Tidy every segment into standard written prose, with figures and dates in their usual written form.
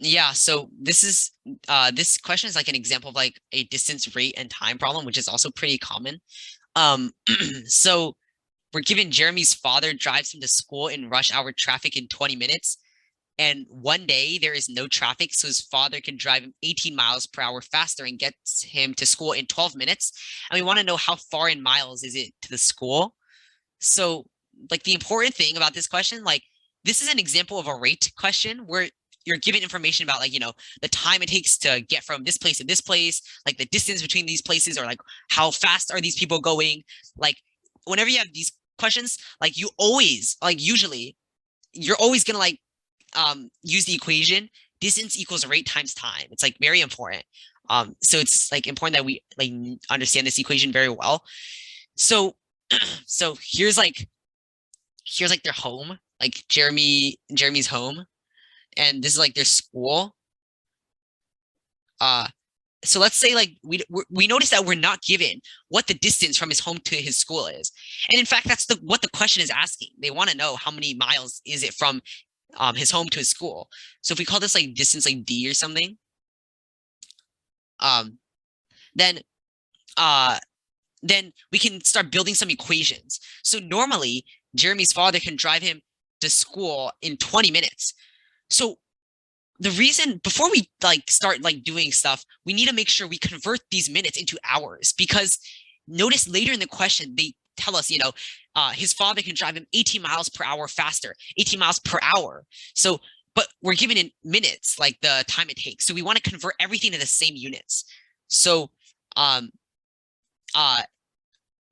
Yeah, so this question is like an example of like a distance, rate, and time problem, which is also pretty common. Um, so we're given Jeremy's father drives him to school in rush hour traffic in 20 minutes. And one day there is no traffic, so his father can drive him 18 miles per hour faster and gets him to school in 12 minutes. And we want to know how far in miles is it to the school. So, like the important thing about this question, like this is an example of a rate question where you're given information about like, the time it takes to get from this place to this place, like the distance between these places, or like how fast are these people going. Like whenever you have these questions, like you always, like usually, you're always gonna like use the equation distance equals rate times time. It's like very important. So it's like important that we like understand this equation very well. So so here's like their home, like Jeremy's home, and this is like their school. Uh, so let's say like we notice that we're not given what the distance from his home to his school is, and in fact that's what the question is asking. They want to know how many miles is it from his home to his school. So if we call this like distance like d or something, um, then uh then we can start building some equations. So normally Jeremy's father can drive him to school in 20 minutes. So the reason before we like start like doing stuff, we need to make sure we convert these minutes into hours, because notice later in the question they tell us, his father can drive him 18 miles per hour faster, 18 miles per hour. So, but we're given in minutes, like the time it takes. So we want to convert everything to the same units. So, um, uh,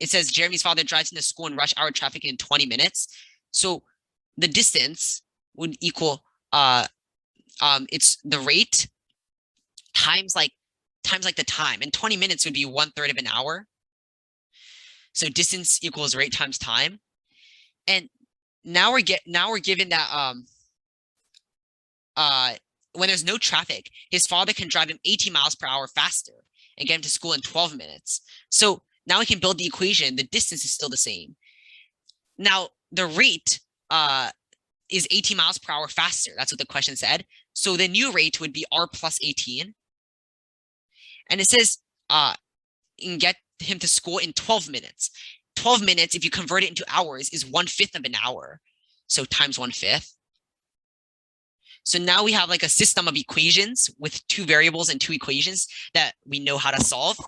it says Jeremy's father drives into school in rush hour traffic in 20 minutes. So the distance would equal it's the rate times like the time, and 20 minutes would be 1/3 of an hour. So distance equals rate times time. And now we're given that uh when there's no traffic, his father can drive him 18 miles per hour faster and get him to school in 12 minutes. So now we can build the equation. The distance is still the same. Now the rate is 18 miles per hour faster. That's what the question said. So the new rate would be r plus 18. And it says you can get him to school in 12 minutes. 12 minutes, if you convert it into hours, is 1/5 of an hour. So times 1/5. So now we have like a system of equations with two variables and two equations that we know how to solve.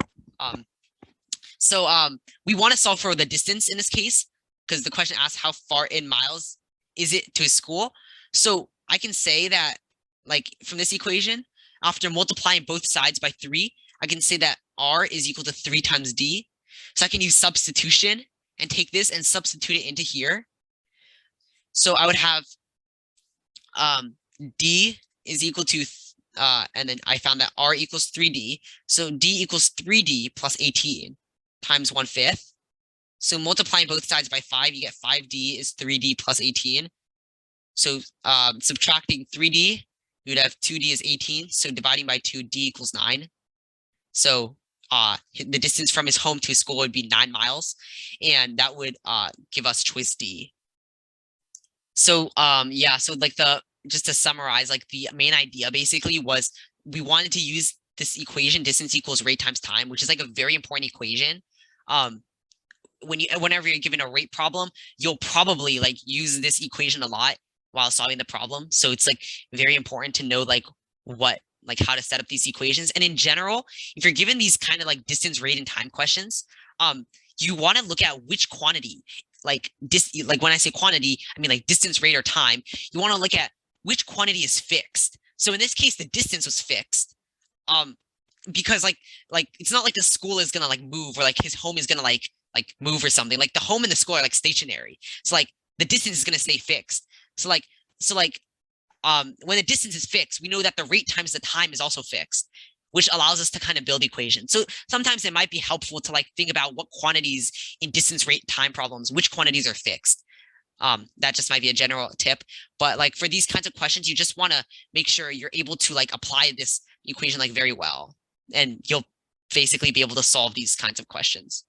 We want to solve for the distance in this case, because the question asks how far in miles is it to his school. So I can say that like from this equation, after multiplying both sides by 3, I can say that r is equal to 3 times d. So I can use substitution and take this and substitute it into here. So I would have d is equal to, and then I found that r equals 3d. So d equals 3d plus 18 times 1/5. So multiplying both sides by 5, you get 5d is 3d plus 18. So subtracting 3d, you would have 2d is 18. So dividing by 2, d equals 9. So the distance from his home to his school would be 9 miles, and that would give us choice D. So yeah, so like just to summarize, like the main idea basically was we wanted to use this equation, distance equals rate times time, which is like a very important equation. Whenever you're given a rate problem, you'll probably like use this equation a lot while solving the problem. So it's like very important to know like how to set up these equations. And in general, if you're given these kind of like distance, rate, and time questions, you want to look at which quantity, like when I say quantity, I mean like distance, rate, or time. You want to look at which quantity is fixed. So in this case, the distance was fixed. Because like it's not like the school is gonna like move, or like his home is gonna like move or something. Like the home and the school are like stationary. So like the distance is gonna stay fixed. So when the distance is fixed, we know that the rate times the time is also fixed, which allows us to kind of build equations. So sometimes it might be helpful to like think about what quantities in distance, rate, time problems, which quantities are fixed. That just might be a general tip. But like for these kinds of questions, you just want to make sure you're able to like apply this equation like very well, and you'll basically be able to solve these kinds of questions.